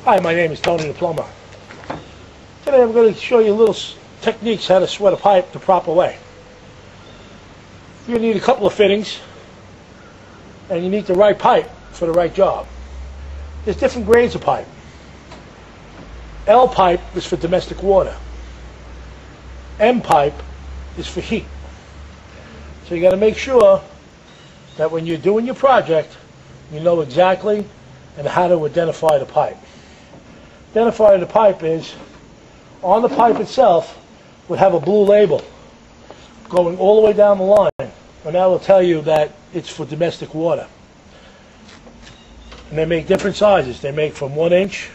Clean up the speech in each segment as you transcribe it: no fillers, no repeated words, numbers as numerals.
Hi, my name is Tony the plumber. Today I'm going to show you little techniques how to sweat a pipe the proper way. You need a couple of fittings and you need the right pipe for the right job. There's different grades of pipe. L pipe is for domestic water. M pipe is for heat. So you got to make sure that when you're doing your project, you know exactly and how to identify the pipe. Identifying the pipe is, on the pipe itself would have a blue label going all the way down the line, and that will tell you that it's for domestic water. And they make different sizes. They make from 1 inch,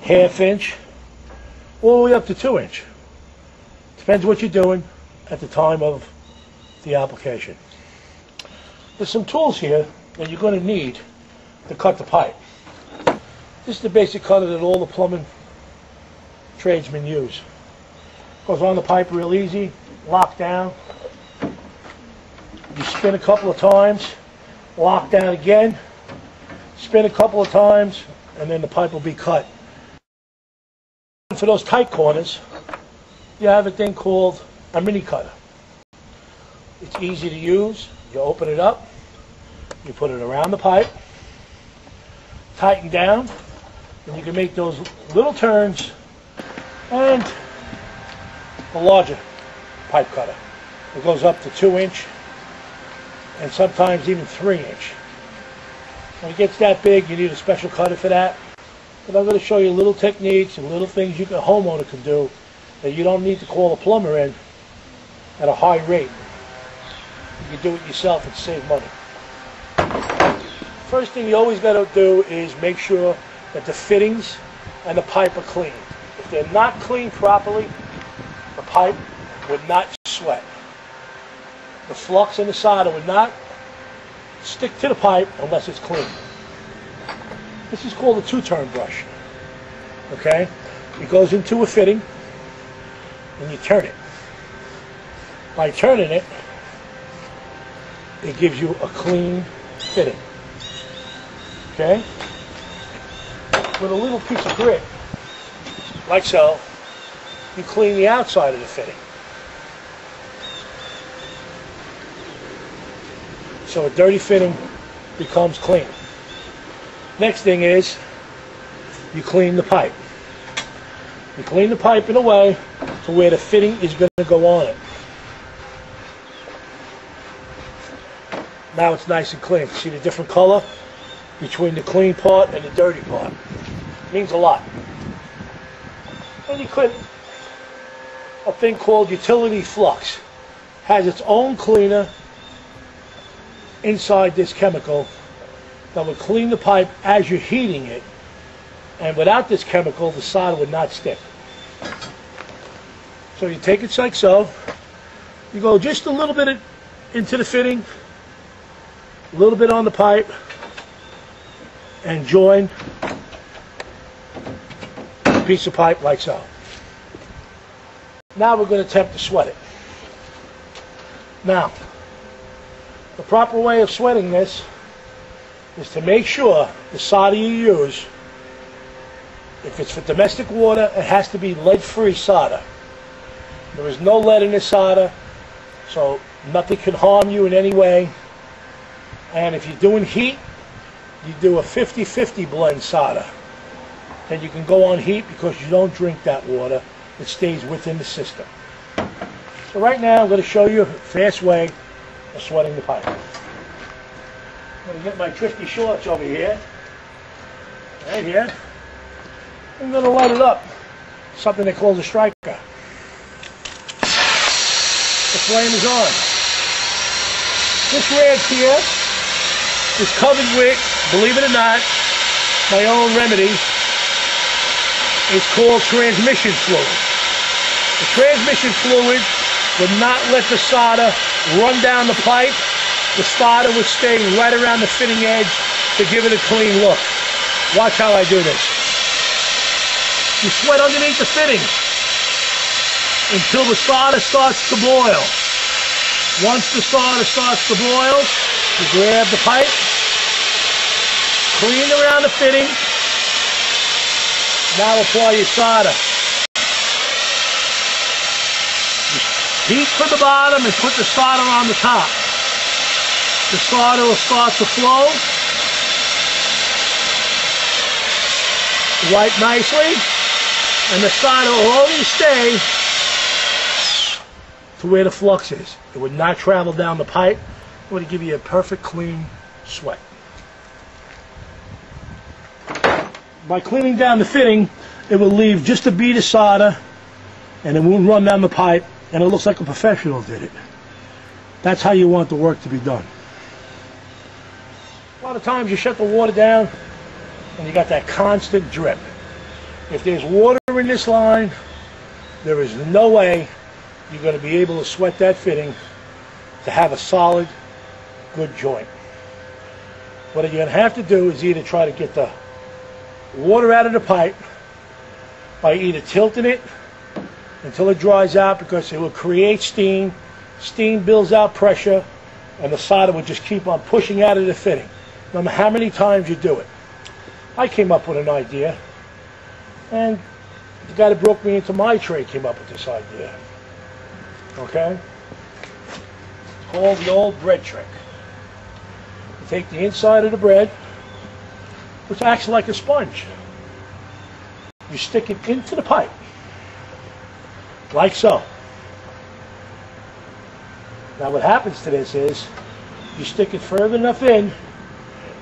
½ inch, all the way up to 2 inch. Depends what you're doing at the time of the application. There's some tools here that you're going to need to cut the pipe. This is the basic cutter that all the plumbing tradesmen use. Goes on the pipe real easy, lock down. You spin a couple of times, lock down again, spin a couple of times, and then the pipe will be cut. For those tight corners, you have a thing called a mini cutter. It's easy to use. You open it up, you put it around the pipe, tighten down, and you can make those little turns and a larger pipe cutter. It goes up to 2 inch and sometimes even 3 inch. When it gets that big, you need a special cutter for that. But I'm going to show you little techniques and little things a homeowner can do that you don't need to call a plumber in at a high rate. You can do it yourself and save money. First thing you always got to do is make sure that the fittings and the pipe are clean. If they're not cleaned properly, the pipe would not sweat. The flux and the solder would not stick to the pipe unless it's clean. This is called a two-turn brush. Okay? It goes into a fitting and you turn it. By turning it, it gives you a clean fitting. Okay? With a little piece of grit, like so, you clean the outside of the fitting. So a dirty fitting becomes clean. Next thing is, you clean the pipe. You clean the pipe in a way to where the fitting is going to go on it. Now it's nice and clean. See the different color between the clean part and the dirty part? It means a lot. And you put a thing called utility flux. Has its own cleaner inside this chemical that will clean the pipe as you're heating it. And without this chemical, the solder would not stick. So you take it like so. You go just a little bit into the fitting, a little bit on the pipe, and join a piece of pipe like so. Now we're going to attempt to sweat it. Now, the proper way of sweating this is to make sure the solder you use, if it's for domestic water, it has to be lead-free solder. There is no lead in this solder, so nothing can harm you in any way. And if you're doing heat, you do a 50-50 blend solder. Then you can go on heat because you don't drink that water. It stays within the system. So right now I'm going to show you a fast way of sweating the pipe. I'm going to get my trusty shorts over here. Right here. I'm going to light it up. Something they call a striker. The flame is on. This rag here is covered with, believe it or not, my own remedy. It's called transmission fluid. The transmission fluid would not let the solder run down the pipe. The solder would stay right around the fitting edge to give it a clean look. Watch how I do this. You sweat underneath the fitting until the solder starts to boil. Once the solder starts to boil, you grab the pipe, clean around the fitting, Now apply your solder. Heat from the bottom and put the solder on the top. The solder will start to flow. Wipe nicely, and the solder will only stay to where the flux is. It would not travel down the pipe. It would give you a perfect clean sweat. By cleaning down the fitting, it will leave just a bead of solder, and it won't run down the pipe, and it looks like a professional did it. That's how you want the work to be done. A lot of times you shut the water down, and you got that constant drip. If there's water in this line, there is no way you're going to be able to sweat that fitting to have a solid, good joint. What you're going to have to do is either try to get the water out of the pipe by either tilting it until it dries out, because it will create steam. Steam builds out pressure, and the solder will just keep on pushing out of the fitting, no matter how many times you do it. I came up with an idea, and the guy that broke me into my trade came up with this idea. Okay? It's called the old bread trick. You take the inside of the bread, which acts like a sponge. You stick it into the pipe, like so. Now what happens to this is, you stick it further enough in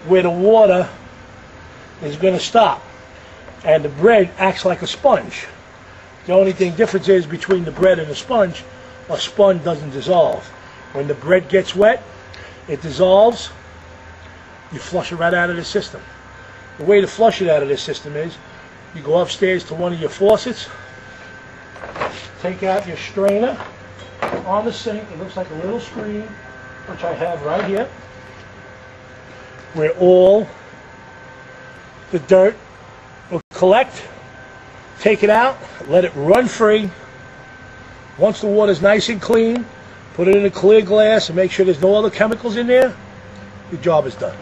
where the water is going to stop, and the bread acts like a sponge. The only difference is between the bread and the sponge, a sponge doesn't dissolve. When the bread gets wet, it dissolves. You flush it right out of the system. The way to flush it out of the system is, you go upstairs to one of your faucets, take out your strainer on the sink. It looks like a little screen, which I have right here, where all the dirt will collect. Take it out, let it run free. Once the water's nice and clean, put it in a clear glass and make sure there's no other chemicals in there. Your job is done.